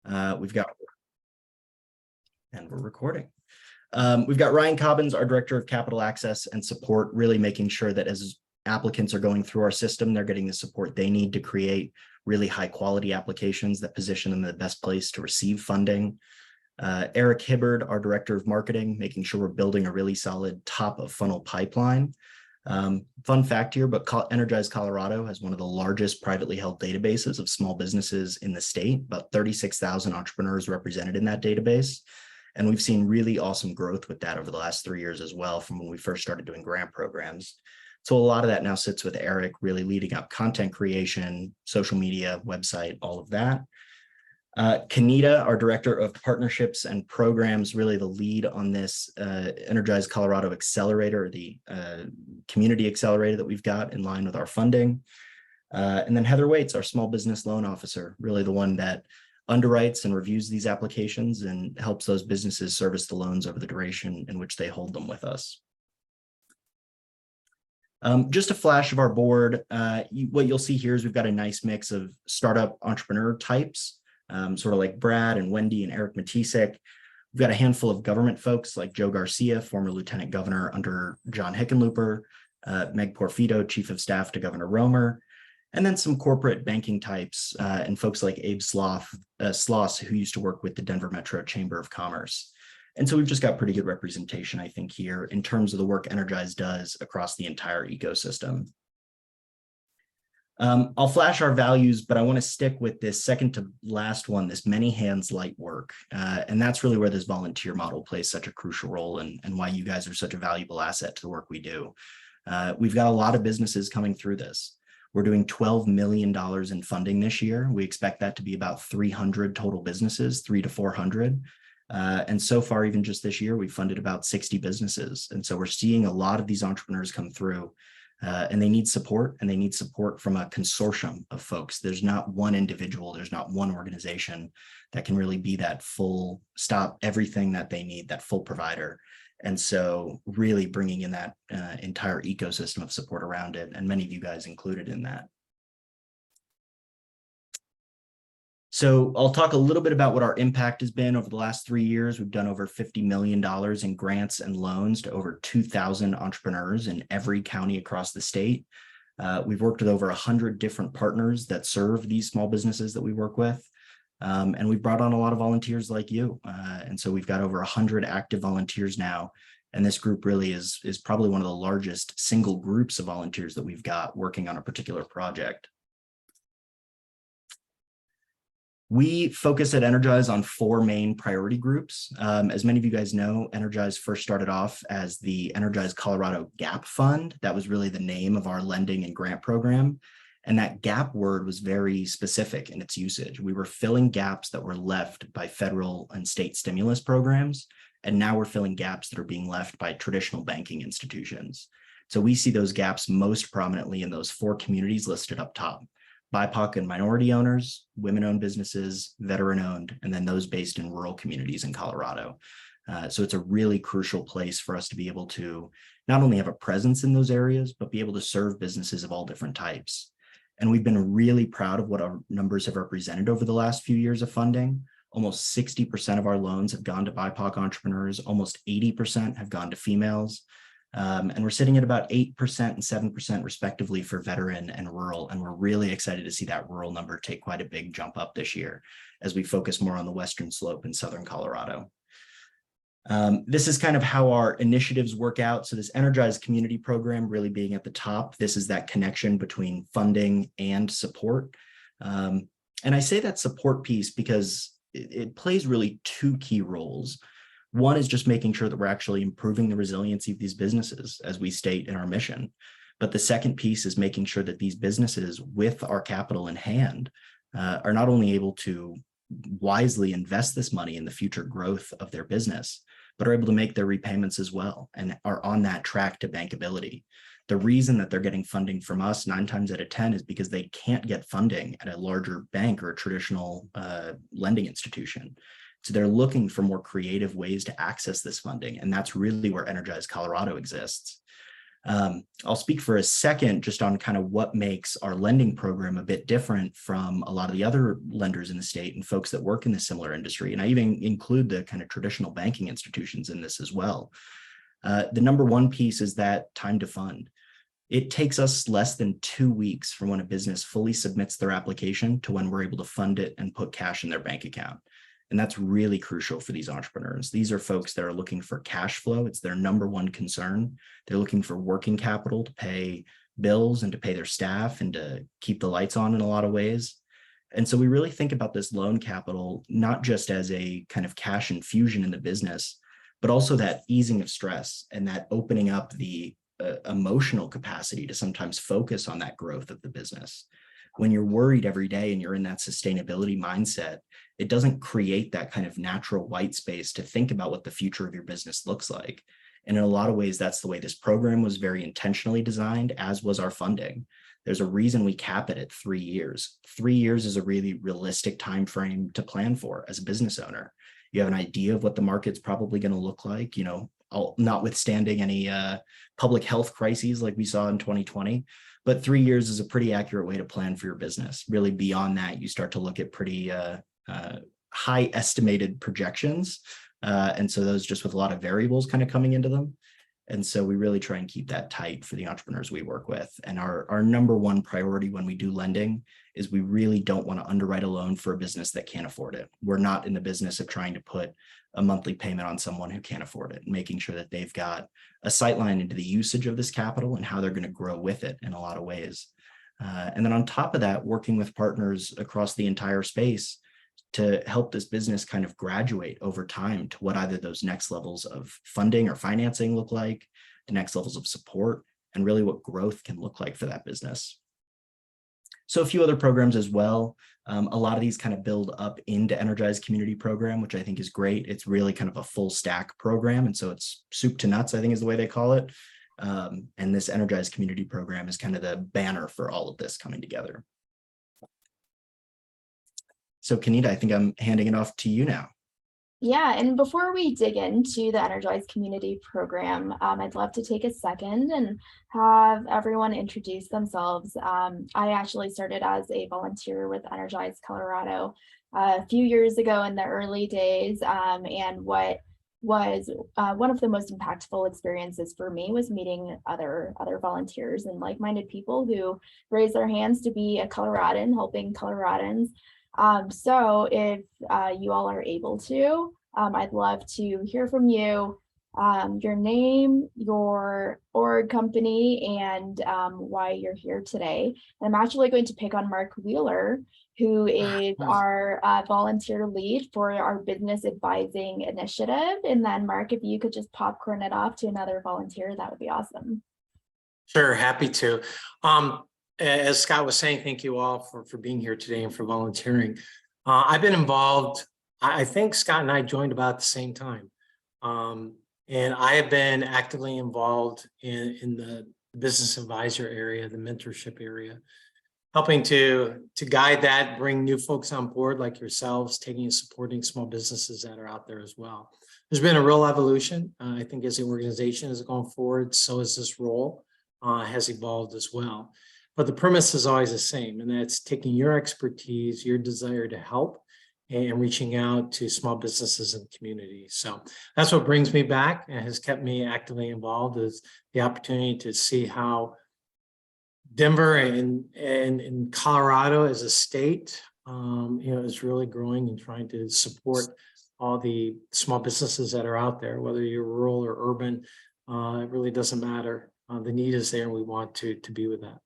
We've got, and we're recording. We've got Ryan Cobbins, our Director of Capital Access and Support, really making sure that as applicants are going through our system, they're getting the support they need to create really high quality applications that position them in the best place to receive funding. Eric Hibbard, our Director of Marketing, making sure we're building a really solid top of funnel pipeline. Fun fact here, but Energize Colorado has one of the largest privately held databases of small businesses in the state, about 36,000 entrepreneurs represented in that database. And we've seen really awesome growth with that over the last 3 years as well, from when we first started doing grant programs. So a lot of that now sits with Eric, really leading up content creation, social media, website, all of that. Kanita, our Director of Partnerships and Programs, really the lead on this Energize Colorado Accelerator, the community accelerator that we've got in line with our funding. And then Heather Waits, our Small Business Loan Officer, really the one that underwrites and reviews these applications and helps those businesses service the loans over the duration in which they hold them with us. Just a flash of our board. What you'll see here is we've got a nice mix of startup entrepreneur types, sort of like Brad and Wendy and Eric Matisek. We've got a handful of government folks like Joe Garcia, former Lieutenant Governor under John Hickenlooper, Meg Porfido, Chief of Staff to Governor Romer, and then some corporate banking types and folks like Abe Sloss, who used to work with the Denver Metro Chamber of Commerce. And so we've just got pretty good representation, I think, here in terms of the work Energize does across the entire ecosystem. I'll flash our values, but I want to stick with this second to last one, this many hands light work. And that's really where this volunteer model plays such a crucial role and why you guys are such a valuable asset to the work we do. We've got a lot of businesses coming through this. We're doing $12 million in funding this year. We expect that to be about 300 total businesses, 300 to 400. And so far, even just this year, we've funded about 60 businesses. And so we're seeing a lot of these entrepreneurs come through. And they need support, and they need support from a consortium of folks. There's not one individual, there's not one organization that can really be that full stop everything that they need, that full provider. And so really bringing in that entire ecosystem of support around it, and many of you guys included in that. So I'll talk a little bit about what our impact has been over the last 3 years. We've done over $50 million in grants and loans to over 2,000 entrepreneurs in every county across the state. We've worked with over 100 different partners that serve these small businesses that we work with. And we've brought on a lot of volunteers like you. And so we've got over 100 active volunteers now. And this group really is probably one of the largest single groups of volunteers that we've got working on a particular project. We focus at Energize on 4 main priority groups. As many of you guys know, Energize first started off as the Energize Colorado Gap Fund. That was really the name of our lending and grant program. And that gap word was very specific in its usage. We were filling gaps that were left by federal and state stimulus programs. And now we're filling gaps that are being left by traditional banking institutions. So we see those gaps most prominently in those 4 communities listed up top: BIPOC and minority owners, women-owned businesses, veteran-owned, and then those based in rural communities in Colorado. So it's a really crucial place for us to be able to not only have a presence in those areas, but be able to serve businesses of all different types. And we've been really proud of what our numbers have represented over the last few years of funding. Almost 60% of our loans have gone to BIPOC entrepreneurs, almost 80% have gone to females. And we're sitting at about 8% and 7% respectively for veteran and rural. And we're really excited to see that rural number take quite a big jump up this year as we focus more on the Western Slope in Southern Colorado. This is kind of how our initiatives work out. So this Energize Community Program really being at the top, this is that connection between funding and support. And I say that support piece because it plays really 2 key roles. One is just making sure that we're actually improving the resiliency of these businesses, as we state in our mission. But the second piece is making sure that these businesses, with our capital in hand, are not only able to wisely invest this money in the future growth of their business, but are able to make their repayments as well and are on that track to bankability. The reason that they're getting funding from us 9 times out of 10 is because they can't get funding at a larger bank or a traditional lending institution. So they're looking for more creative ways to access this funding. And that's really where Energize Colorado exists. I'll speak for a second just on kind of what makes our lending program a bit different from a lot of the other lenders in the state and folks that work in the similar industry. And I even include the kind of traditional banking institutions in this as well. The number one piece is that time to fund. It takes us less than 2 weeks from when a business fully submits their application to when we're able to fund it and put cash in their bank account. And that's really crucial for these entrepreneurs. These are folks that are looking for cash flow. It's their number one concern. They're looking for working capital to pay bills and to pay their staff and to keep the lights on in a lot of ways. And so we really think about this loan capital, not just as a kind of cash infusion in the business, but also that easing of stress and that opening up the emotional capacity to sometimes focus on that growth of the business. When you're worried every day and you're in that sustainability mindset, it doesn't create that kind of natural white space to think about what the future of your business looks like. And in a lot of ways, that's the way this program was very intentionally designed, as was our funding. There's a reason we cap it at 3 years. 3 years is a really realistic time frame to plan for as a business owner. You have an idea of what the market's probably going to look like, notwithstanding any public health crises like we saw in 2020. But 3 years is a pretty accurate way to plan for your business. Really, beyond that, you start to look at pretty high estimated projections. And so those just with a lot of variables kind of coming into them. And so we really try and keep that tight for the entrepreneurs we work with. And our number one priority when we do lending is we really don't want to underwrite a loan for a business that can't afford it. We're not in the business of trying to put a monthly payment on someone who can't afford it, making sure that they've got a sight line into the usage of this capital and how they're going to grow with it in a lot of ways. And then on top of that, working with partners across the entire space to help this business kind of graduate over time to what either those next levels of funding or financing look like, the next levels of support, and really what growth can look like for that business. So a few other programs as well. A lot of these kind of build up into Energize Community Program, which I think is great. It's really kind of a full stack program. And so it's soup to nuts, I think is the way they call it. And this Energize Community Program is kind of the banner for all of this coming together. So Kenita, I think I'm handing it off to you now. Yeah, and before we dig into the Energize Community Program, I'd love to take a second and have everyone introduce themselves. I actually started as a volunteer with Energize Colorado a few years ago in the early days, and what was one of the most impactful experiences for me was meeting other volunteers and like-minded people who raise their hands to be a Coloradan, helping Coloradans. So if you all are able to, I'd love to hear from you, your name, your org company, and why you're here today. And I'm actually going to pick on Mark Wheeler, who is our volunteer lead for our business advising initiative. And then Mark, if you could just popcorn it off to another volunteer, that would be awesome. Sure, happy to. As Scott was saying, thank you all for being here today and for volunteering. I've been involved, I think Scott and I joined about the same time. And I have been actively involved in the business advisor area, the mentorship area, helping to guide that, bring new folks on board like yourselves, taking and supporting small businesses that are out there as well. There's been a real evolution. I think as the organization is going forward, so is this role has evolved as well. But the premise is always the same, and that's taking your expertise, your desire to help, and reaching out to small businesses and communities. So that's what brings me back and has kept me actively involved, is the opportunity to see how Denver and Colorado as a state, is really growing and trying to support all the small businesses that are out there, whether you're rural or urban, it really doesn't matter. The need is there, and we want to be with that.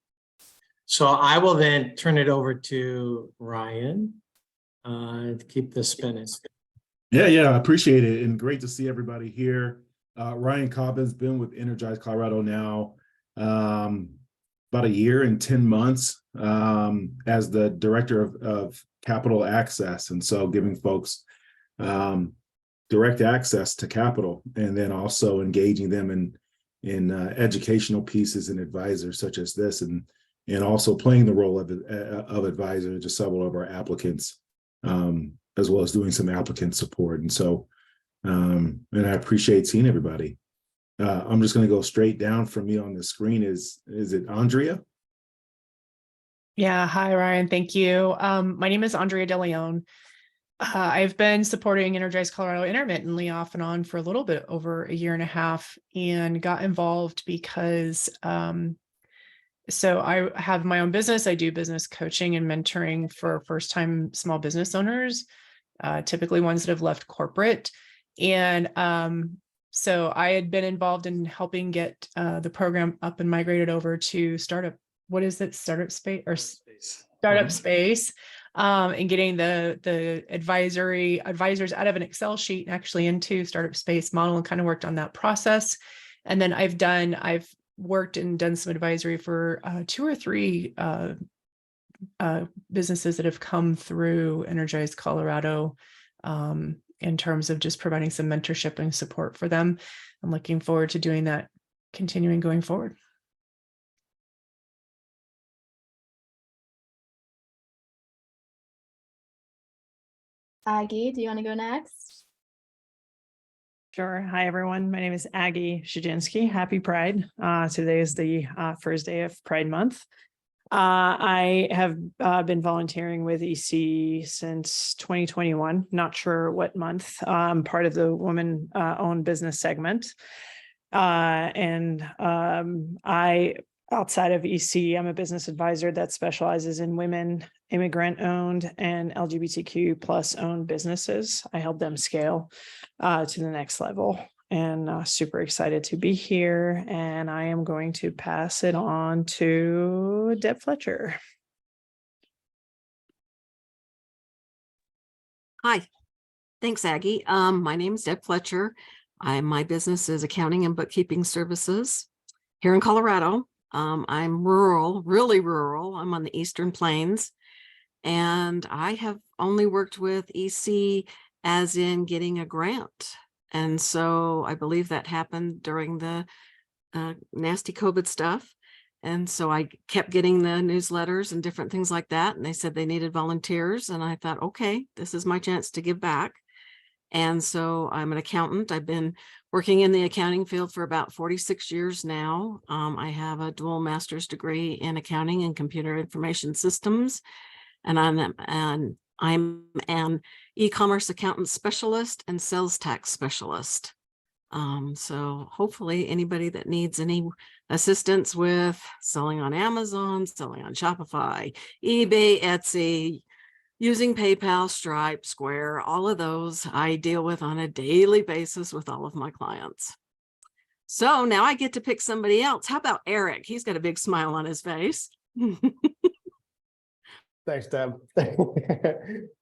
So I will then turn it over to Ryan to keep this spinning. Yeah, I appreciate it. And great to see everybody here. Ryan Cobbin's been with Energize Colorado now about 1 year and 10 months as the director of capital access. And so giving folks direct access to capital, and then also engaging them in educational pieces and advisors such as this, and also playing the role of advisor to several of our applicants, as well as doing some applicant support. And so, and I appreciate seeing everybody. I'm just going to go straight down from me on the screen. Is it Andrea? Yeah, hi Ryan, thank you. My name is Andrea De Leon. I've been supporting Energize Colorado intermittently off and on for a little bit over a year and a half, and got involved because so I have my own business. I do business coaching and mentoring for first-time small business owners, typically ones that have left corporate. And so I had been involved in helping get the program up and migrated over to startup. What is it? Startup space or startup space, and getting the advisors out of an Excel sheet and actually into startup space model, and kind of worked on that process. And then I've worked and done some advisory for 2 or 3 businesses that have come through Energize Colorado, in terms of just providing some mentorship and support for them. I'm looking forward to doing that, continuing going forward. Aggie, do you want to go next? Sure. Hi, everyone. My name is Aggie Shajinsky. Happy Pride. Today is the first day of Pride Month. I have been volunteering with EC since 2021. Not sure what month. Part of the woman-owned business segment. I, outside of EC, I'm a business advisor that specializes in women, immigrant-owned, and LGBTQ plus owned businesses. I help them scale to the next level, and super excited to be here. And I am going to pass it on to Deb Fletcher. Hi, thanks, Aggie. My name is Deb Fletcher. My business is accounting and bookkeeping services here in Colorado. I'm rural, really rural. I'm on the Eastern Plains, and I have only worked with EC as in getting a grant. And so I believe that happened during the nasty COVID stuff. And so I kept getting the newsletters and different things like that. And they said they needed volunteers. And I thought, okay, this is my chance to give back. And so I'm an accountant. I've been working in the accounting field for about 46 years now. I have a dual master's degree in accounting and computer information systems. And I'm an e-commerce accountant specialist and sales tax specialist. So hopefully anybody that needs any assistance with selling on Amazon, selling on Shopify, eBay, Etsy, using PayPal, Stripe, Square, all of those I deal with on a daily basis with all of my clients. So now I get to pick somebody else. How about Eric? He's got a big smile on his face. Thanks, Deb.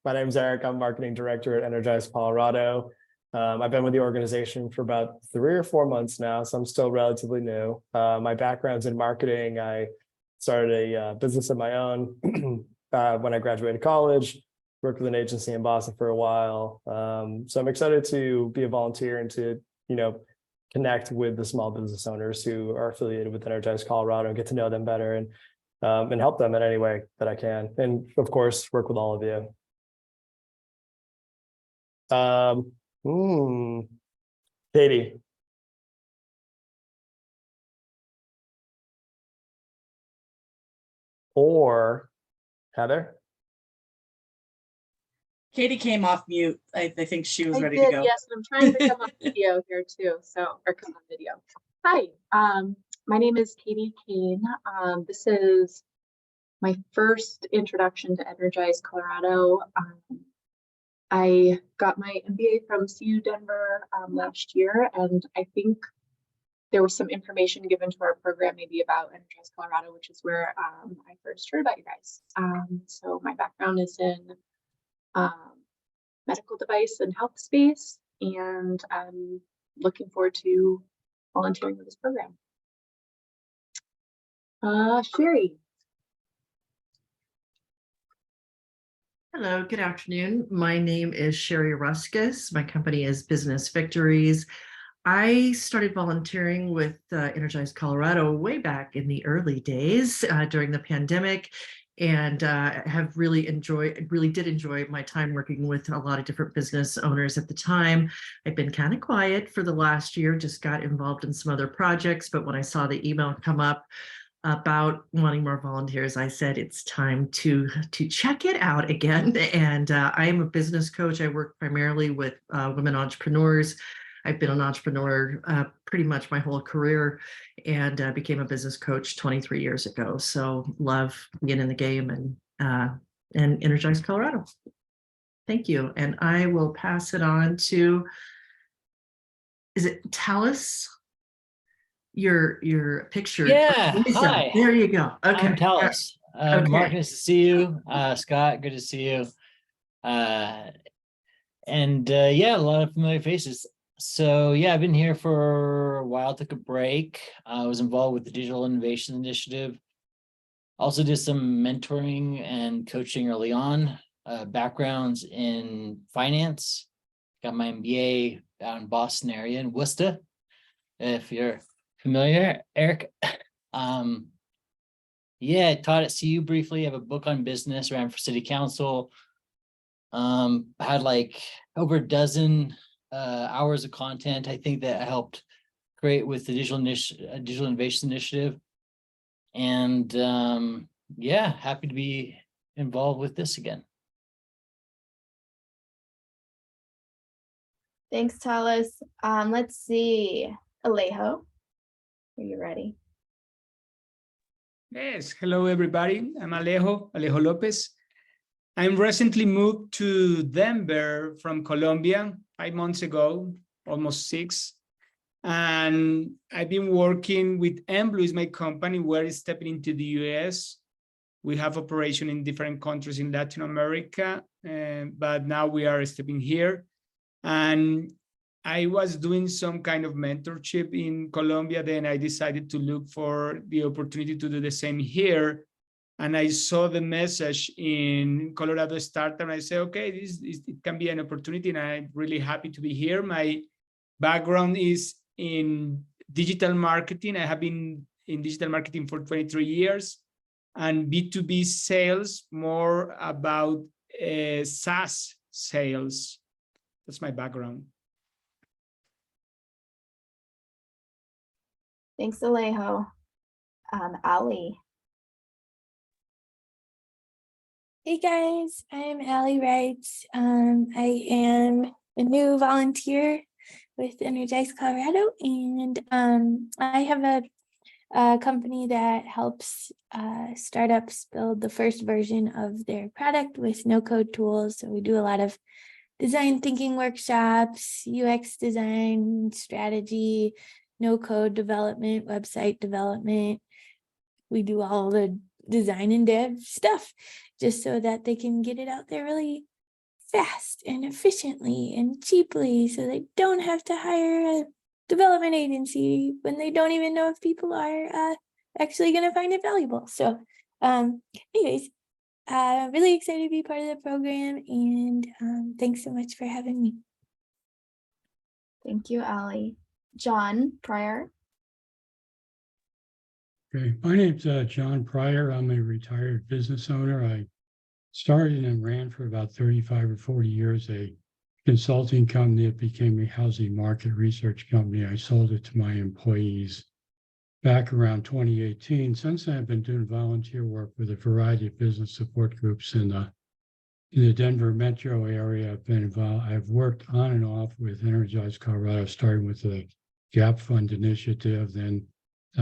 My name is Eric. I'm marketing director at Energize Colorado. I've been with the organization for about 3 or 4 months now, so I'm still relatively new. My background's in marketing. I started a business of my own when I graduated college, worked with an agency in Boston for a while. So I'm excited to be a volunteer and to, connect with the small business owners who are affiliated with Energize Colorado and get to know them better and help them in any way that I can. And of course, work with all of you. Katie. Or Heather. Katie came off mute. I think she was ready to go. Yes, and I'm trying to come on video here too. Or come on video. Hi, my name is Katie Kane. This is my first introduction to Energize Colorado. I got my MBA from CU Denver last year, and I think there was some information given to our program maybe about Energize Colorado, which is where I first heard about you guys. So my background is in medical device and health space, and I'm looking forward to volunteering with this program. Sherry. Hello, good afternoon. My name is Sherry Ruskus. My company is Business Victories. I started volunteering with Energize Colorado way back in the early days during the pandemic. and have really did enjoy my time working with a lot of different business owners at the time. I've been kind of quiet for the last year, just got involved in some other projects, but when I saw the email come up about wanting more volunteers, I said it's time to check it out again. And I am a business coach. I work primarily with women entrepreneurs. I've been an entrepreneur pretty much my whole career, and became a business coach 23 years ago. So love being in the game and Energize Colorado. Thank you. And I will pass it on to, is it Talus? Your picture. Yeah, hi. There you go. Okay. I'm Talus. Okay. Mark, nice to see you. Scott, good to see you. Yeah, a lot of familiar faces. So yeah, I've been here for a while, took a break. I was involved with the Digital Innovation Initiative. Also did some mentoring and coaching early on, backgrounds in finance. Got my MBA out in Boston area in Worcester, if you're familiar, Eric. Yeah, taught at CU briefly. I have a book on business, ran for city council. Had like over a dozen hours of content, I think, that I helped create with the Digital Innovation Initiative. And yeah, happy to be involved with this again. Thanks, Talus. Let's see, Alejo, are you ready? Yes, hello everybody. I'm Alejo Lopez. I'm recently moved to Denver from Colombia 5 months ago, almost 6. And I've been working with Emblu, is my company. We're stepping into the US. We have operation in different countries in Latin America, but now we are stepping here. And I was doing some kind of mentorship in Colombia. Then I decided to look for the opportunity to do the same here. And I saw the message in Colorado Startup, and I said, okay, it can be an opportunity, and I'm really happy to be here. My background is in digital marketing. I have been in digital marketing for 23 years, and B2B sales, more about SaaS sales. That's my background. Thanks, Alejo. Ali. Hey guys, I'm Allie Wright. I am a new volunteer with Energize Colorado, and I have a company that helps startups build the first version of their product with no-code tools. So we do a lot of design thinking workshops, UX design, strategy, no-code development, website development. We do all the design and dev stuff just so that they can get it out there really fast and efficiently and cheaply, so they don't have to hire a development agency when they don't even know if people are actually going to find it valuable. So anyways, really excited to be part of the program, and thanks so much for having me. Thank you, Ali. John Pryor. Okay, my name's John Pryor. I'm a retired business owner. I started and ran for about 35 or 40 years a consulting company that became a housing market research company. I sold it to my employees back around 2018. Since then, I've been doing volunteer work with a variety of business support groups in the Denver metro area. I've been involved. I've worked on and off with Energize Colorado, starting with the Gap Fund initiative, then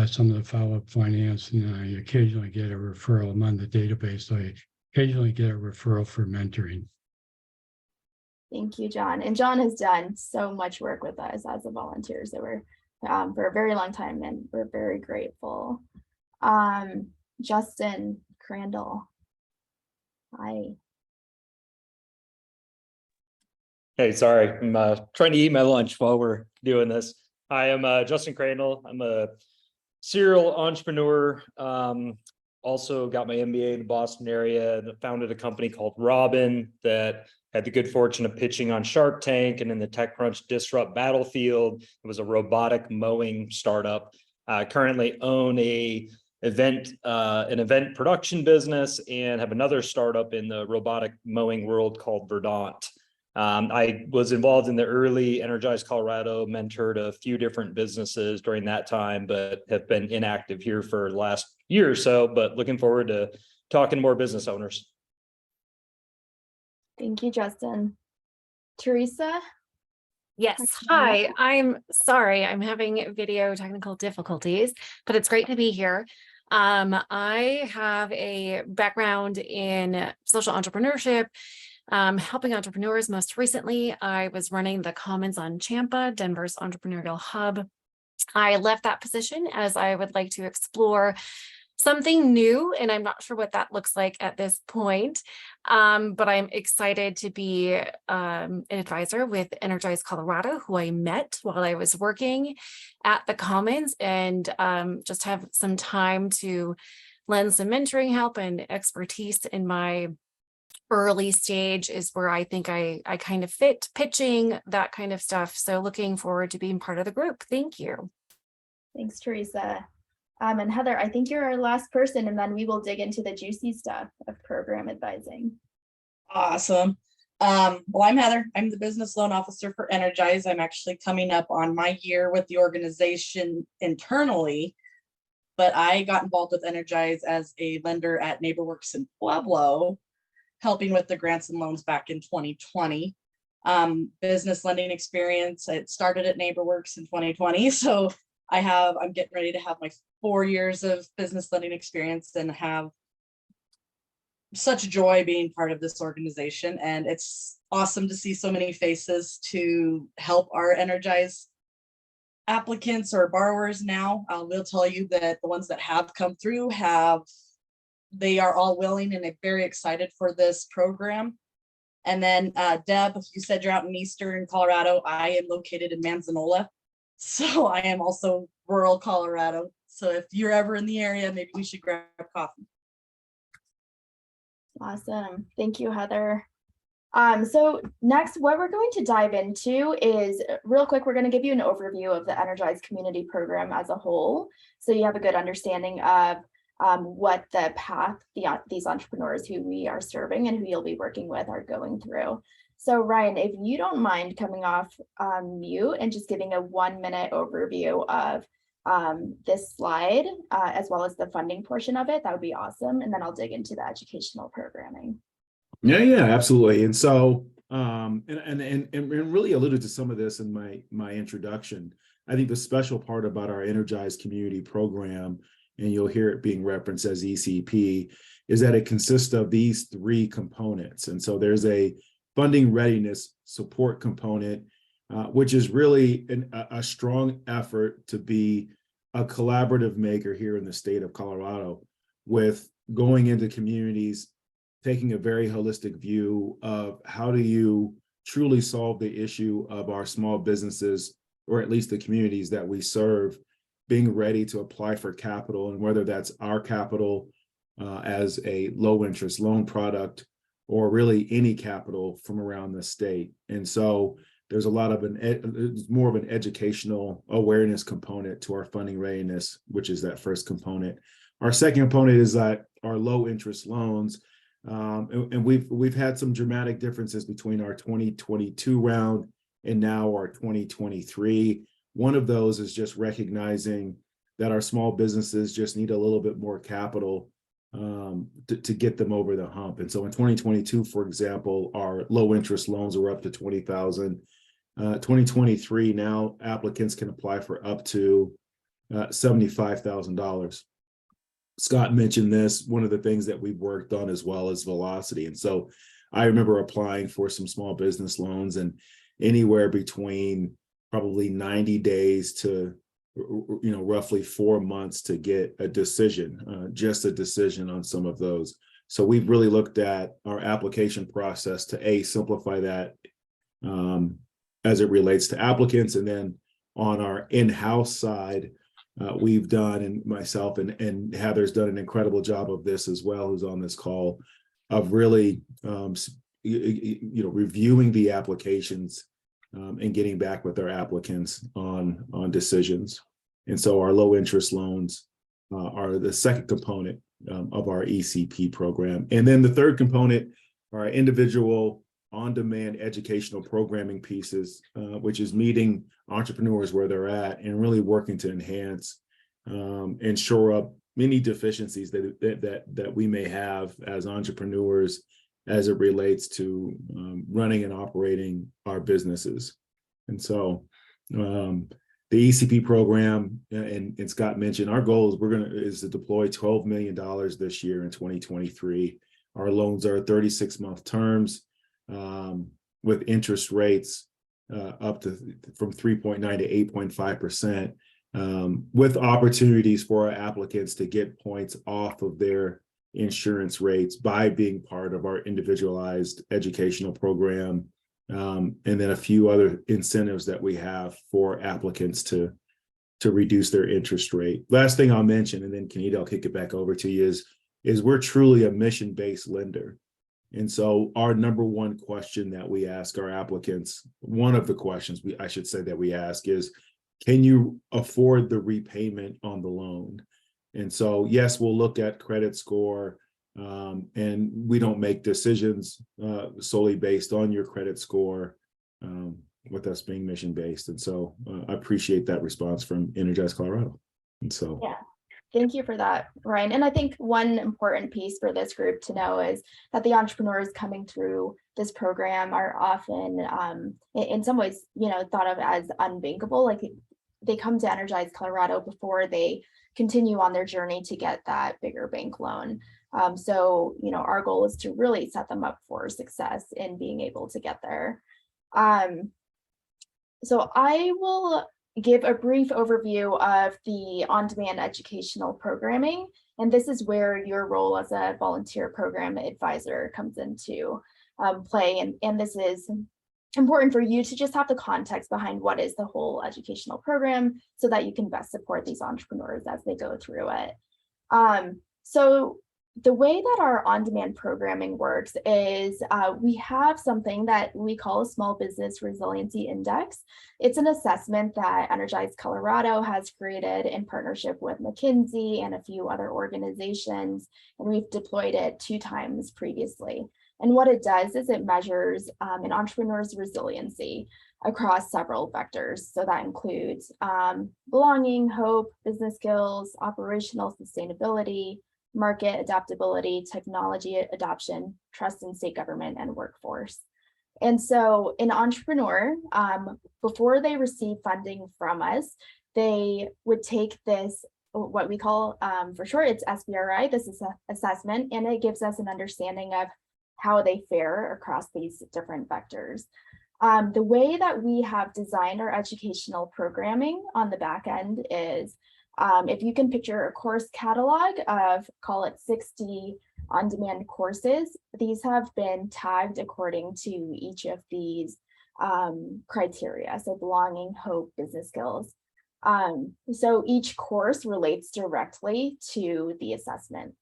some of the follow-up finance, and I occasionally get a referral. I'm on the database, so I occasionally get a referral for mentoring. Thank you, John. And John has done so much work with us as a volunteer, so we're for a very long time, and we're very grateful. Justin Crandall. Hi. Hey, sorry, I'm trying to eat my lunch while we're doing this. I am Justin Crandall. I'm a serial entrepreneur. Also got my MBA in the Boston area and founded a company called Robin that had the good fortune of pitching on Shark Tank and in the TechCrunch Disrupt Battlefield. It was a robotic mowing startup. I currently own a an event production business, and have another startup in the robotic mowing world called Verdant. I was involved in the early Energize Colorado, mentored a few different businesses during that time, but have been inactive here for the last year or so, but looking forward to talking to more business owners. Thank you, Justin. Teresa? Yes, hi, I'm sorry, I'm having video technical difficulties, but it's great to be here. I have a background in social entrepreneurship, helping entrepreneurs. Most recently, I was running the Commons on Champa, Denver's entrepreneurial hub. I left that position as I would like to explore something new, and I'm not sure what that looks like at this point, but I'm excited to be an advisor with Energize Colorado, who I met while I was working at the Commons, and just have some time to lend some mentoring help and expertise in my early stage is where I think I kind of fit, pitching, that kind of stuff. So looking forward to being part of the group. Thank you. Thanks, Teresa. And Heather, I think you're our last person, and then we will dig into the juicy stuff of program advising. Awesome. Well, I'm Heather. I'm the business loan officer for Energize. I'm actually coming up on my year with the organization internally, but I got involved with Energize as a lender at NeighborWorks in Pueblo, helping with the grants and loans back in 2020. Business lending experience, it started at NeighborWorks in 2020. So I'm getting ready to have my 4 years of business lending experience and have such joy being part of this organization. And it's awesome to see so many faces to help our Energize applicants or borrowers now. I will tell you that the ones that have come through they are all willing and very excited for this program. And then Deb, you said you're out in Eastern Colorado. I am located in Manzanola. So I am also rural Colorado. So if you're ever in the area, maybe we should grab coffee. Awesome. Thank you, Heather. So next, what we're going to dive into is real quick, we're going to give you an overview of the Energize Community Program as a whole. So you have a good understanding of what the path these entrepreneurs who we are serving and who you'll be working with are going through. So Ryan, if you don't mind coming off mute and just giving a 1-minute overview of this slide, as well as the funding portion of it, that would be awesome. And then I'll dig into the educational programming. Yeah, absolutely. And so, and really alluded to some of this in my introduction. I think the special part about our Energize Community Program, and you'll hear it being referenced as ECP, is that it consists of these 3 components. And so there's a funding readiness support component, which is really a strong effort to be a collaborative maker here in the state of Colorado, with going into communities, taking a very holistic view of how do you truly solve the issue of our small businesses, or at least the communities that we serve, being ready to apply for capital, and whether that's our capital as a low interest loan product, or really any capital from around the state. And so there's a lot of there's more of an educational awareness component to our funding readiness, which is that first component. Our second component is that our low interest loans, and we've had some dramatic differences between our 2022 round and now our 2023. One of those is just recognizing that our small businesses just need a little bit more capital to get them over the hump. And so in 2022, for example, our low interest loans were up to $20,000. 2023, now applicants can apply for up to $75,000. Scott mentioned this. One of the things that we've worked on as well is velocity. And so I remember applying for some small business loans, and anywhere between probably 90 days to roughly 4 months to get a decision, just a decision on some of those. So we've really looked at our application process to simplify that as it relates to applicants. And then on our in-house side, we've done, and myself and Heather's done an incredible job of this as well, who's on this call, of really reviewing the applications and getting back with our applicants on decisions. And so our low interest loans are the second component of our ECP program. And then the third component are individual on-demand educational programming pieces, which is meeting entrepreneurs where they're at and really working to enhance and shore up many deficiencies that we may have as entrepreneurs as it relates to running and operating our businesses. And so the ECP program, and Scott mentioned, our goal is to deploy $12 million this year in 2023. Our loans are 36-month terms with interest rates up to from 3.9 to 8.5%, with opportunities for our applicants to get points off of their insurance rates by being part of our individualized educational program, and then a few other incentives that we have for applicants to reduce their interest rate. Last thing I'll mention, and then Kenita, I'll kick it back over to you, is we're truly a mission-based lender. And so our number one question that we ask our applicants, one of the questions I should say that we ask is, can you afford the repayment on the loan? And so, yes, we'll look at credit score, and we don't make decisions solely based on your credit score, with us being mission-based. And so I appreciate that response from Energize Colorado. And so, yeah. Thank you for that, Ryan. And I think one important piece for this group to know is that the entrepreneurs coming through this program are often, in some ways, thought of as unbankable. Like they come to Energize Colorado before they continue on their journey to get that bigger bank loan. So, our goal is to really set them up for success in being able to get there. So I will give a brief overview of the on-demand educational programming. And this is where your role as a volunteer program advisor comes into play. And this is important for you to just have the context behind what is the whole educational program so that you can best support these entrepreneurs as they go through it. So the way that our on-demand programming works is we have something that we call a Small Business Resiliency Index. It's an assessment that Energize Colorado has created in partnership with McKinsey and a few other organizations, and we've deployed it 2 times previously. And what it does is it measures an entrepreneur's resiliency across several vectors. So that includes belonging, hope, business skills, operational sustainability, market adaptability, technology adoption, trust in state government, and workforce. And so an entrepreneur, before they receive funding from us, they would take this, what we call, for short, it's SBRI, this is an assessment, and it gives us an understanding of how they fare across these different vectors. The way that we have designed our educational programming on the back end is, if you can picture a course catalog of, call it 60 on-demand courses, these have been tagged according to each of these criteria. So belonging, hope, business skills. So each course relates directly to the assessment.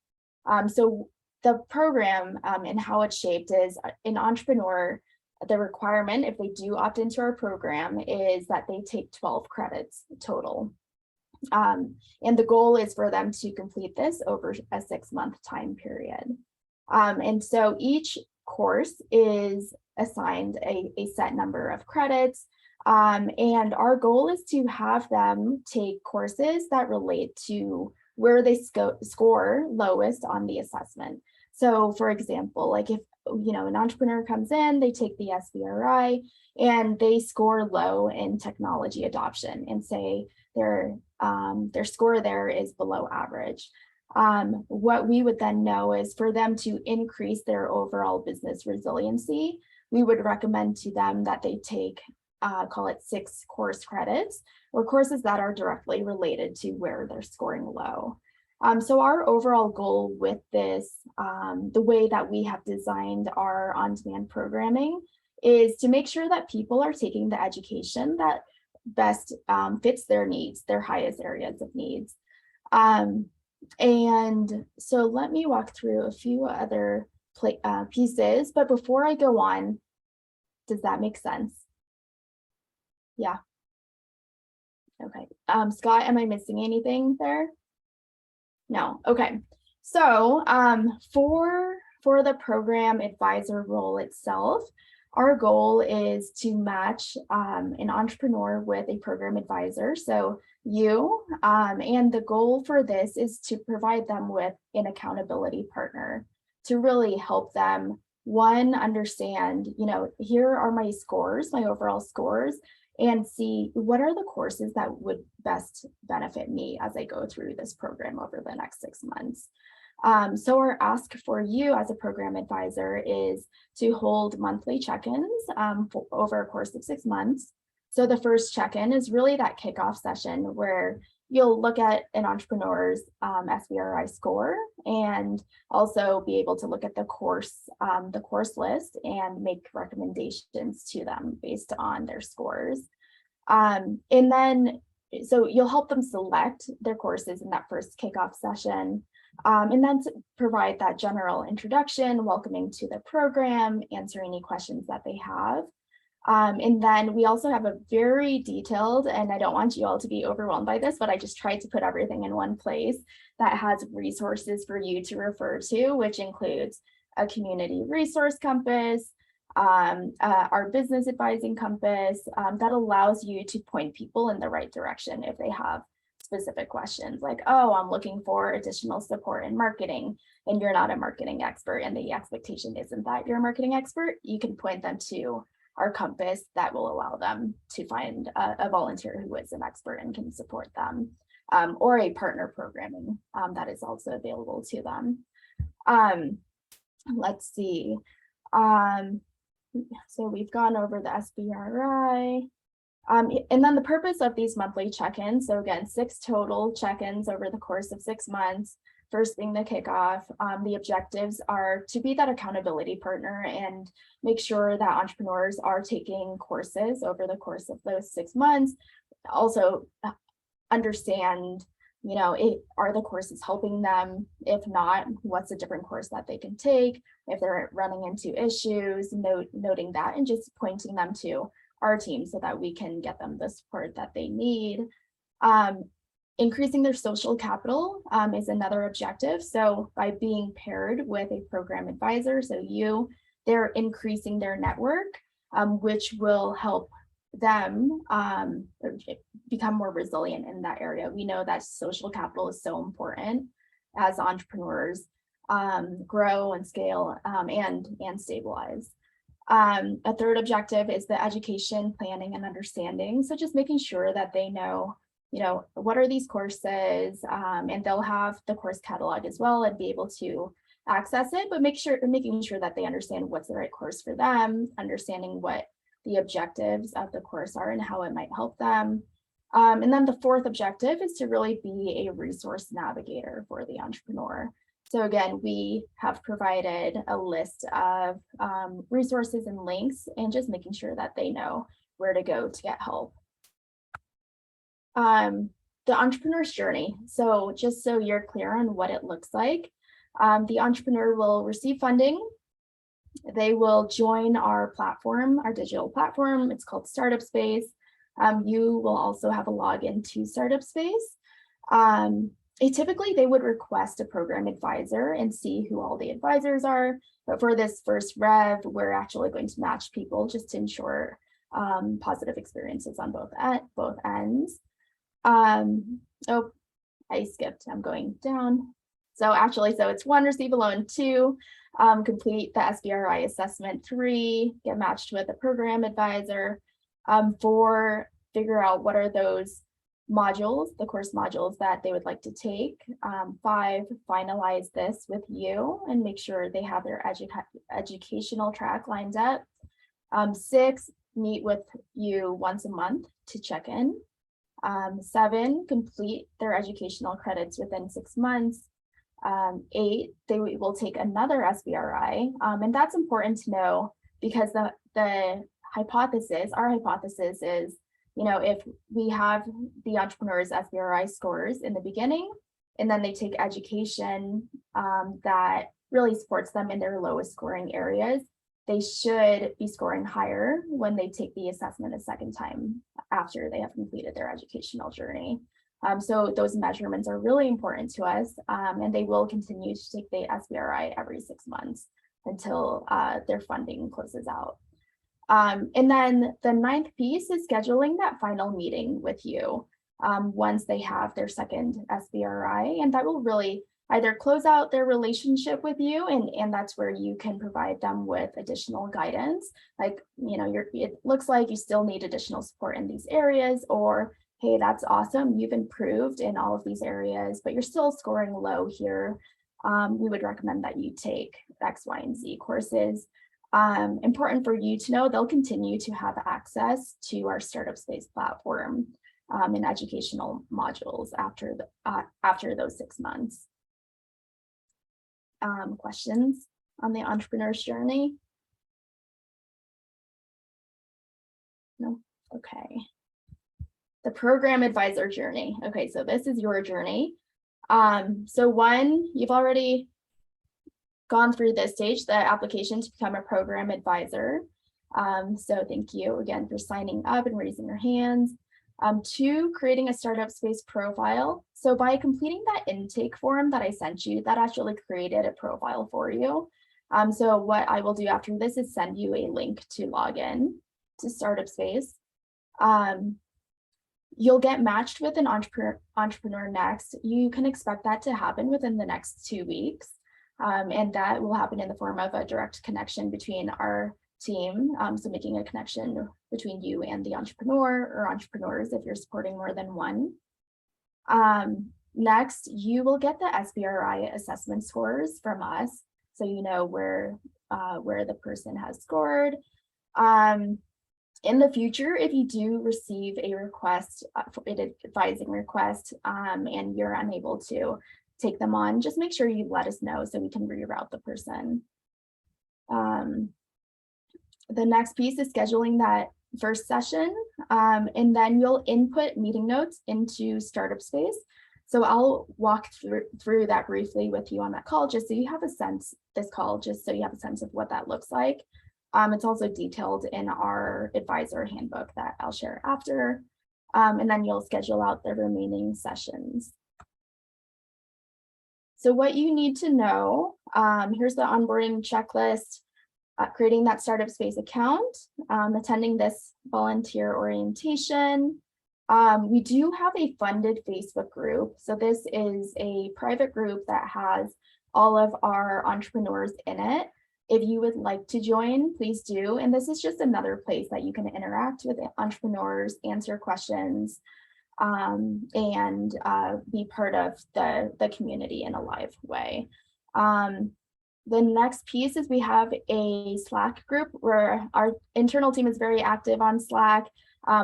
So the program and how it's shaped is an entrepreneur, the requirement, if they do opt into our program, is that they take 12 credits total. And the goal is for them to complete this over a 6-month time period. And so each course is assigned a set number of credits. And our goal is to have them take courses that relate to where they score lowest on the assessment. So for example, like if an entrepreneur comes in, they take the SBRI and they score low in technology adoption and say their score there is below average. What we would then know is for them to increase their overall business resiliency, we would recommend to them that they take, call it 6 course credits or courses that are directly related to where they're scoring low. So our overall goal with this, the way that we have designed our on-demand programming is to make sure that people are taking the education that best fits their needs, their highest areas of needs. And so let me walk through a few other pieces, but before I go on, does that make sense? Yeah. Okay. Scott, am I missing anything there? No, okay. So for the program advisor role itself, our goal is to match an entrepreneur with a program advisor. So you, and the goal for this is to provide them with an accountability partner to really help them, one, understand, here are my scores, my overall scores, and see what are the courses that would best benefit me as I go through this program over the next 6 months. So our ask for you as a program advisor is to hold monthly check-ins over a course of 6 months. So the first check-in is really that kickoff session where you'll look at an entrepreneur's SBRI score and also be able to look at the course list and make recommendations to them based on their scores. And then, so you'll help them select their courses in that first kickoff session. And then to provide that general introduction, welcoming to the program, answer any questions that they have. And then we also have a very detailed, and I don't want you all to be overwhelmed by this, but I just tried to put everything in one place that has resources for you to refer to, which includes a community resource compass, our business advising compass, that allows you to point people in the right direction if they have specific questions like, oh, I'm looking for additional support in marketing and you're not a marketing expert and the expectation isn't that you're a marketing expert. You can point them to our compass that will allow them to find a volunteer who is an expert and can support them, or a partner programming that is also available to them. Let's see. So we've gone over the SBRI. And then the purpose of these monthly check-ins, so again, 6 total check-ins over the course of 6 months, first being the kickoff. The objectives are to be that accountability partner and make sure that entrepreneurs are taking courses over the course of those 6 months. Also understand, are the courses helping them? If not, what's a different course that they can take? If they're running into issues, noting that and just pointing them to our team so that we can get them the support that they need. Increasing their social capital is another objective. So by being paired with a program advisor, so they're increasing their network, which will help them become more resilient in that area. We know that social capital is so important as entrepreneurs grow and scale and stabilize. A third objective is the education, planning, and understanding. So just making sure that they know, what are these courses, and they'll have the course catalog as well and be able to access it, but making sure that they understand what's the right course for them, understanding what the objectives of the course are and how it might help them. And then the fourth objective is to really be a resource navigator for the entrepreneur. So again, we have provided a list of resources and links and just making sure that they know where to go to get help. The entrepreneur's journey. So just so you're clear on what it looks like, the entrepreneur will receive funding. They will join our platform, our digital platform. It's called Startup Space. You will also have a login to Startup Space. Typically, they would request a program advisor and see who all the advisors are. But for this first rev, we're actually going to match people just to ensure positive experiences on both ends. Oh, I skipped. I'm going down. So it's 1, receive a loan, 2, complete the SBRI assessment, 3, get matched with a program advisor, 4, figure out what are those modules, the course modules that they would like to take. 5, finalize this with you and make sure they have their educational track lined up. 6, meet with you once a month to check in. 7, complete their educational credits within 6 months. 8, they will take another SBRI, and that's important to know because our hypothesis is, if we have the entrepreneur's SBRI scores in the beginning, and then they take education that really supports them in their lowest scoring areas, they should be scoring higher when they take the assessment a second time after they have completed their educational journey. So those measurements are really important to us, and they will continue to take the SBRI every 6 months until their funding closes out. And then the 9th piece is scheduling that final meeting with you once they have their second SBRI, and that will really either close out their relationship with you, and that's where you can provide them with additional guidance, like, you know, it looks like you still need additional support in these areas, or hey, that's awesome, you've improved in all of these areas, but you're still scoring low here. We would recommend that you take X, Y, and Z courses. Important for you to know, they'll continue to have access to our Startup Space platform and educational modules after those 6 months. Questions on the entrepreneur's journey? No? Okay. The program advisor journey. Okay, so this is your journey. So one, you've already gone through this stage, the application to become a program advisor. So thank you again for signing up and raising your hands. 2, creating a Startup Space profile. So by completing that intake form that I sent you, that actually created a profile for you. So what I will do after this is send you a link to log in to Startup Space. You'll get matched with an entrepreneur next. You can expect that to happen within the next 2 weeks. And that will happen in the form of a direct connection between our team, so making a connection between you and the entrepreneur or entrepreneurs if you're supporting more than one. Next, you will get the SBRI assessment scores from us, so you know where the person has scored. In the future, if you do receive a request, an advising request, and you're unable to take them on, just make sure you let us know so we can reroute the person. The next piece is scheduling that first session, and then you'll input meeting notes into Startup Space. So I'll walk through that briefly with you on that call, just so you have a sense, just so you have a sense of what that looks like. It's also detailed in our advisor handbook that I'll share after, and then you'll schedule out the remaining sessions. So what you need to know, here's the onboarding checklist, creating that Startup Space account, attending this volunteer orientation. We do have a funded Facebook group. So this is a private group that has all of our entrepreneurs in it. If you would like to join, please do. And this is just another place that you can interact with entrepreneurs, answer questions, and be part of the community in a live way. The next piece is we have a Slack group where our internal team is very active on Slack.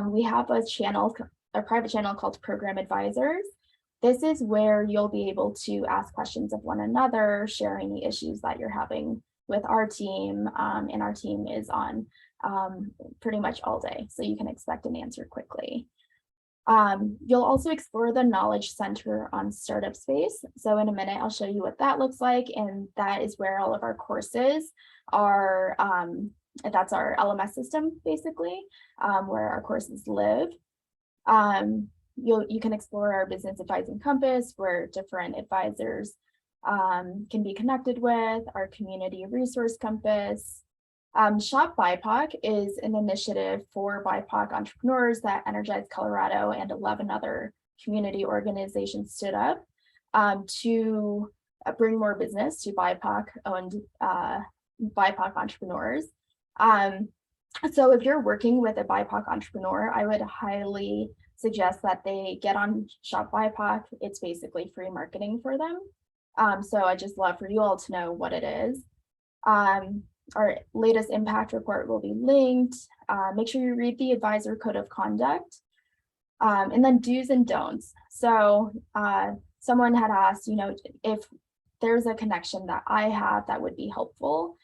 We have a private channel called Program Advisors. This is where you'll be able to ask questions of one another, share any issues that you're having with our team, and our team is on pretty much all day, so you can expect an answer quickly. You'll also explore the Knowledge Center on Startup Space. So in a minute, I'll show you what that looks like, and that is where all of our courses are. That's our LMS system, basically, where our courses live. You can explore our Business Advising Compass, where different advisors can be connected with, our Community Resource Compass. Shop BIPOC is an initiative for BIPOC entrepreneurs that Energize Colorado and 11 other community organizations stood up to bring more business to BIPOC-owned BIPOC entrepreneurs. So if you're working with a BIPOC entrepreneur, I would highly suggest that they get on Shop BIPOC. It's basically free marketing for them. So I just love for you all to know what it is. Our latest impact report will be linked. Make sure you read the advisor code of conduct, and then do's and don'ts. So someone had asked, if there's a connection that I have that would be helpful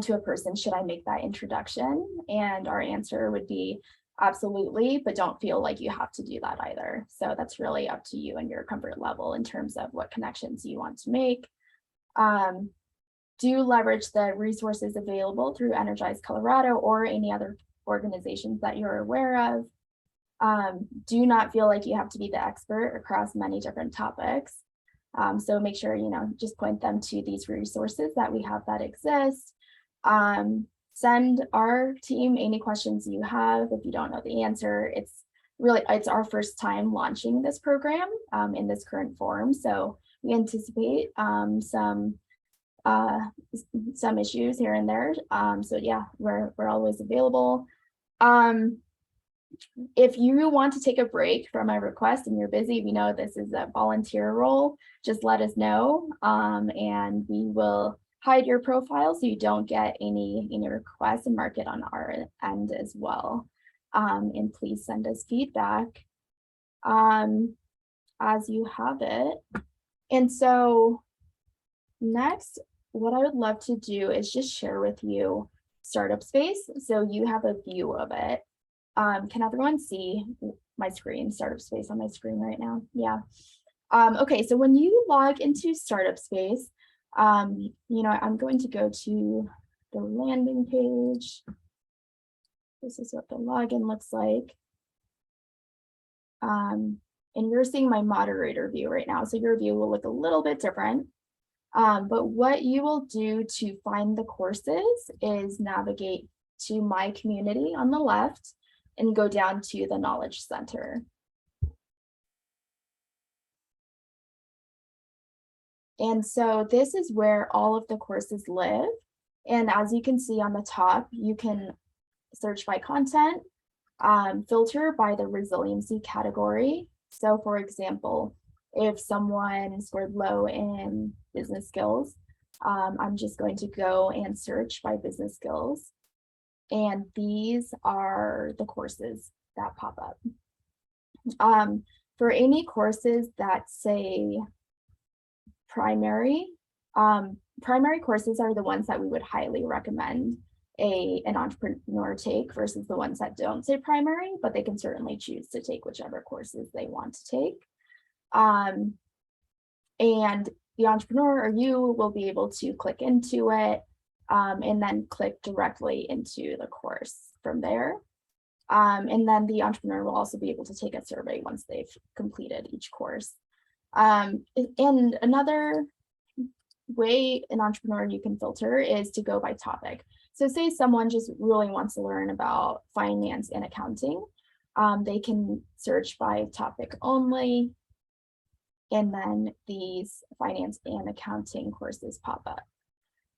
to a person, should I make that introduction? And our answer would be absolutely, but don't feel like you have to do that either. So that's really up to you and your comfort level in terms of what connections you want to make. Do leverage the resources available through Energize Colorado or any other organizations that you're aware of. Do not feel like you have to be the expert across many different topics. So make sure, just point them to these resources that we have that exist. Send our team any questions you have. If you don't know the answer, it's our first time launching this program in this current form. So we anticipate some issues here and there. So yeah, we're always available. If you want to take a break from my request and you're busy, we know this is a volunteer role, just let us know, and we will hide your profile so you don't get any requests and mark it on our end as well. And please send us feedback as you have it. And so next, what I would love to do is just share with you Startup Space so you have a view of it. Can everyone see my screen, Startup Space on my screen right now? Yeah. Okay, so when you log into Startup Space, I'm going to go to the landing page. This is what the login looks like. And you're seeing my moderator view right now, so your view will look a little bit different. But what you will do to find the courses is navigate to My Community on the left and go down to the Knowledge Center. And so this is where all of the courses live. And as you can see on the top, you can search by content, filter by the resiliency category. So for example, if someone scored low in business skills, I'm just going to go and search by business skills. And these are the courses that pop up. For any courses that say primary, primary courses are the ones that we would highly recommend an entrepreneur take versus the ones that don't say primary, but they can certainly choose to take whichever courses they want to take. And the entrepreneur or you will be able to click into it and then click directly into the course from there. And then the entrepreneur will also be able to take a survey once they've completed each course. And another way an entrepreneur you can filter is to go by topic. So say someone just really wants to learn about finance and accounting, they can search by topic only, and then these finance and accounting courses pop up.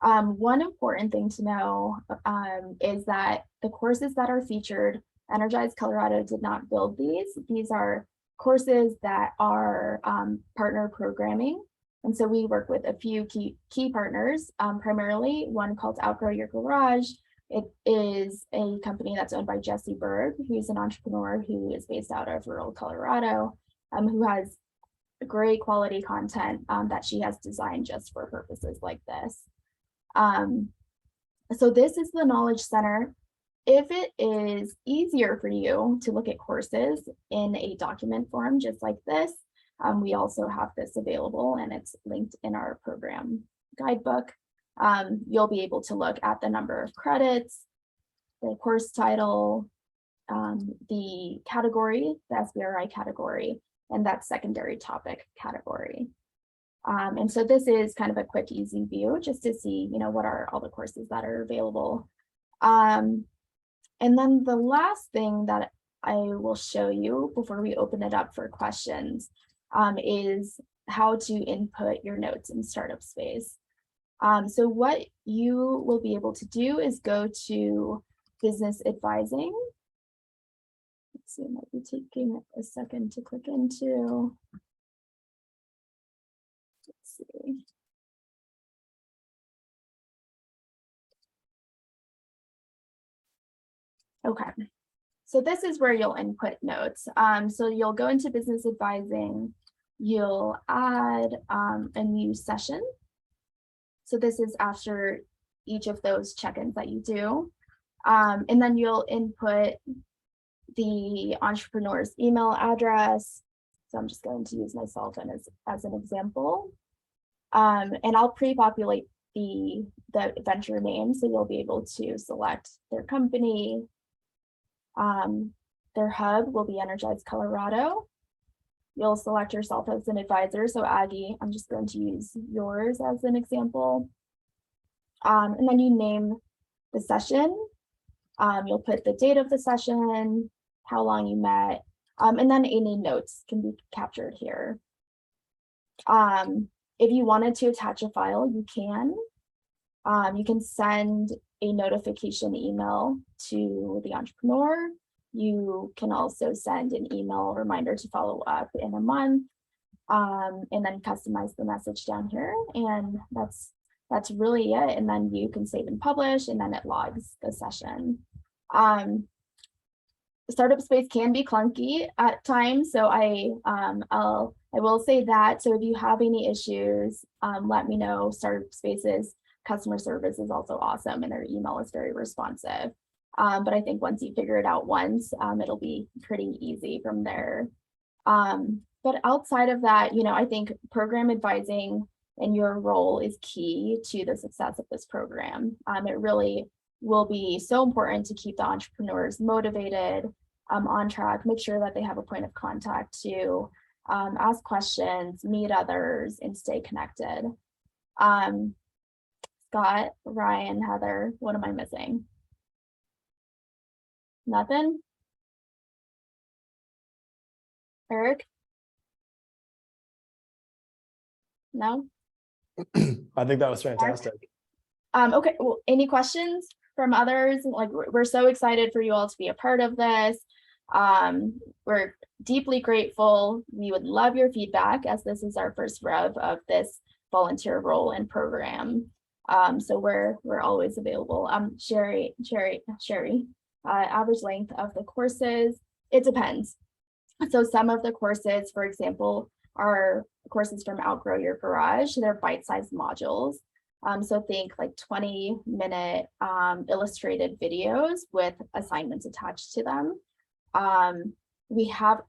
One important thing to know is that the courses that are featured, Energize Colorado did not build these. These are courses that are partner programming. And so we work with a few key partners, primarily one called Outgrow Your Garage. It is a company that's owned by Jessie Berg, who's an entrepreneur who is based out of rural Colorado, who has great quality content that she has designed just for purposes like this. So this is the Knowledge Center. If it is easier for you to look at courses in a document form, just like this, we also have this available and it's linked in our program guidebook. You'll be able to look at the number of credits, the course title, the category, the SBRI category, and that secondary topic category. And so this is kind of a quick, easy view just to see, what are all the courses that are available. And then the last thing that I will show you before we open it up for questions is how to input your notes in Startup Space. So what you will be able to do is go to business advising. Let's see, it might be taking a second to click into. Let's see. Okay, so this is where you'll input notes. So you'll go into business advising, you'll add a new session. So this is after each of those check-ins that you do. And then you'll input the entrepreneur's email address. So I'm just going to use myself as an example. And I'll pre-populate the venture name, so you'll be able to select their company. Their hub will be Energize Colorado. You'll select yourself as an advisor. So Aggie, I'm just going to use yours as an example. And then you name the session. You'll put the date of the session, how long you met, and then any notes can be captured here. If you wanted to attach a file, you can. You can send a notification email to the entrepreneur. You can also send an email reminder to follow up in a month, and then customize the message down here. And that's really it. And then you can save and publish, and then it logs the session. Startup space can be clunky at times, so I will say that. So if you have any issues, let me know. Startup Space's customer service is also awesome, and their email is very responsive. But I think once you figure it out once, it'll be pretty easy from there. But outside of that, I think program advising and your role is key to the success of this program. It really will be so important to keep the entrepreneurs motivated, on track, make sure that they have a point of contact to ask questions, meet others, and stay connected. Scott, Ryan, Heather, what am I missing? Nothing? Eric? No? I think that was fantastic. Okay, well, any questions from others? Like, we're so excited for you all to be a part of this. We're deeply grateful. We would love your feedback, as this is our first rev of this volunteer role and program. So we're always available. Sherry, average length of the courses, it depends. So some of the courses, for example, are courses from Outgrow Your Garage. They're bite-sized modules. So think like 20-minute illustrated videos with assignments attached to them. We have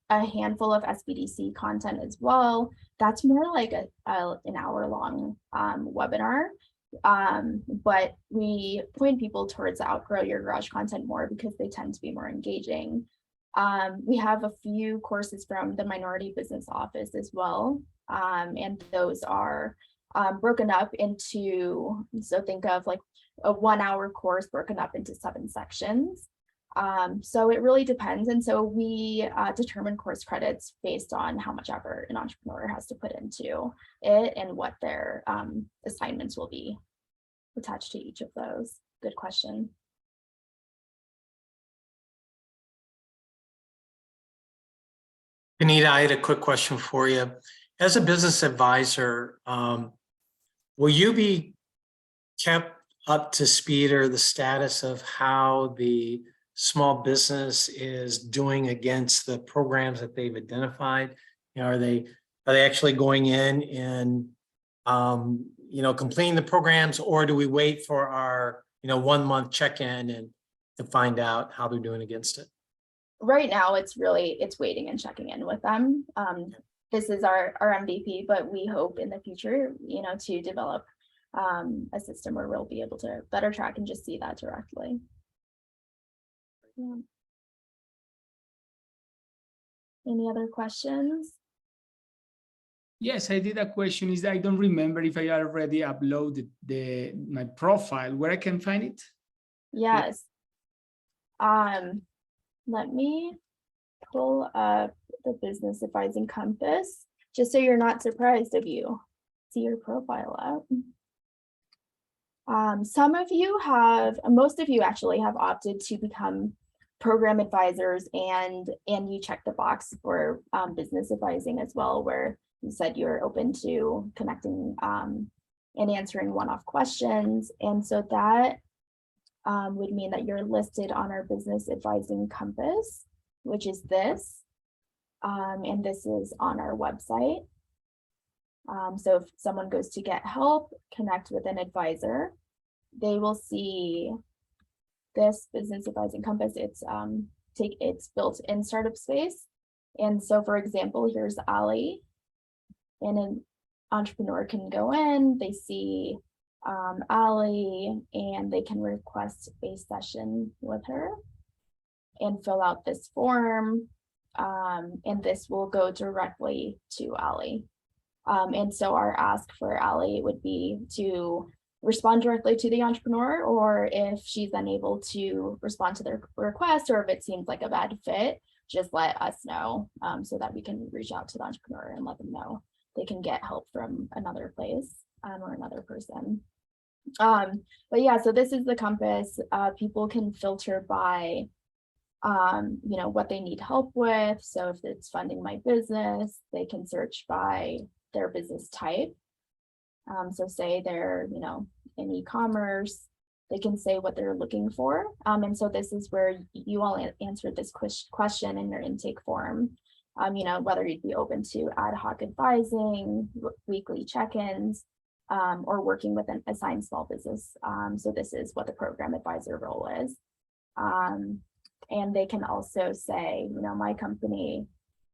a handful of SBDC content as well. That's more like an hour-long webinar. But we point people towards the Outgrow Your Garage content more because they tend to be more engaging. We have a few courses from the Minority Business Office as well. And those are broken up into, so think of like a 1-hour course broken up into 7 sections. So it really depends. And so we determine course credits based on how much effort an entrepreneur has to put into it and what their assignments will be attached to each of those. Good question. Anita, I had a quick question for you. As a business advisor, will you be kept up to speed or the status of how the small business is doing against the programs that they've identified? Are they actually going in and completing the programs, or do we wait for our 1-month check-in and to find out how they're doing against it? Right now, it's waiting and checking in with them. This is our MVP, but we hope in the future, to develop a system where we'll be able to better track and just see that directly. Yeah. Any other questions? Yes, I did a question. Is that I don't remember if I already uploaded my profile, where I can find it. Yes. Let me pull up the Business Advising Compass, just so you're not surprised if you see your profile up. Some of you have, most of you actually have opted to become program advisors, and you check the box for business advising as well, where you said you're open to connecting and answering one-off questions. And so that would mean that you're listed on our Business Advising Compass, which is this, and this is on our website. So if someone goes to get help, connect with an advisor, they will see this Business Advising Compass. It's built in Startup Space. And so, for example, here's Ali, and an entrepreneur can go in, they see Ali, and they can request a session with her. and fill out this form. And this will go directly to Allie. And so our ask for Allie would be to respond directly to the entrepreneur, or if she's unable to respond to their request, or if it seems like a bad fit, just let us know, so that we can reach out to the entrepreneur and let them know they can get help from another place, or another person. But yeah, so this is the compass. People can filter by what they need help with. So if it's funding my business, they can search by their business type. So say they're, in e-commerce, they can say what they're looking for. And so this is where you all answered this question in your intake form. Whether you'd be open to ad hoc advising, weekly check-ins, or working with an assigned small business. So this is what the program advisor role is. And they can also say, my company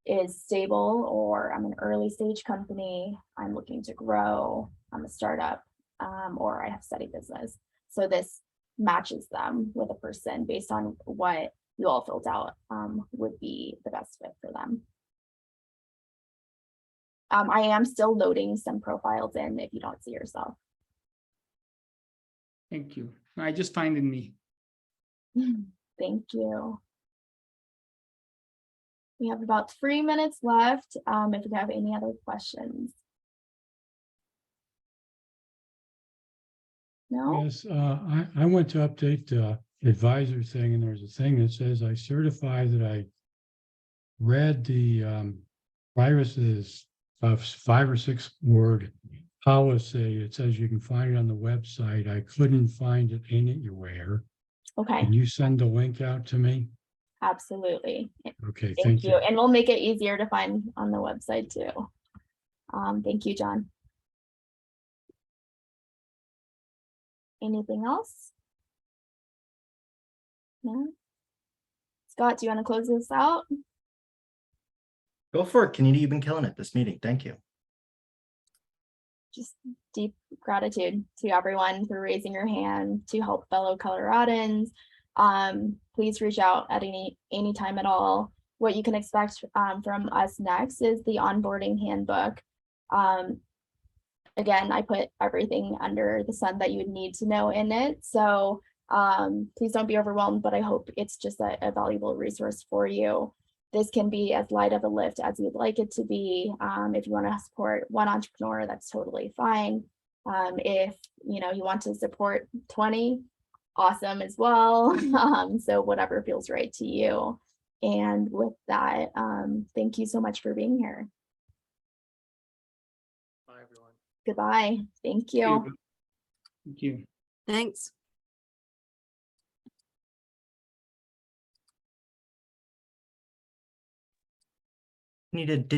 is stable, or I'm an early stage company, I'm looking to grow, I'm a startup, or I have steady business. So this matches them with a person based on what you all filled out would be the best fit for them. I am still loading some profiles in if you don't see yourself. Thank you. I just find in me. Thank you. We have about 3 minutes left. If you have any other questions. No? Yes, I went to update the advisor thing, and there's a thing that says I certify that I read the viruses of 5 or 6 word policy. It says you can find it on the website. I couldn't find it anywhere. Okay. Can you send the link out to me? Absolutely. Okay, Thank you. And we'll make it easier to find on the website too. Thank you, John. Anything else? No? Scott, do you want to close this out? Go for it. Kenny, you've been killing it this meeting. Thank you. Just deep gratitude to everyone for raising your hand to help fellow Coloradans. Please reach out at any time at all. What you can expect from us next is the onboarding handbook. Again, I put everything under the sun that you would need to know in it. So please don't be overwhelmed, but I hope it's just a valuable resource for you. This can be as light of a lift as you'd like it to be. If you want to support one entrepreneur, that's totally fine. If you want to support 20, awesome as well. So whatever feels right to you. And with that, thank you so much for being here. Bye, everyone. Goodbye. Thank you. Thank you. Thanks. Did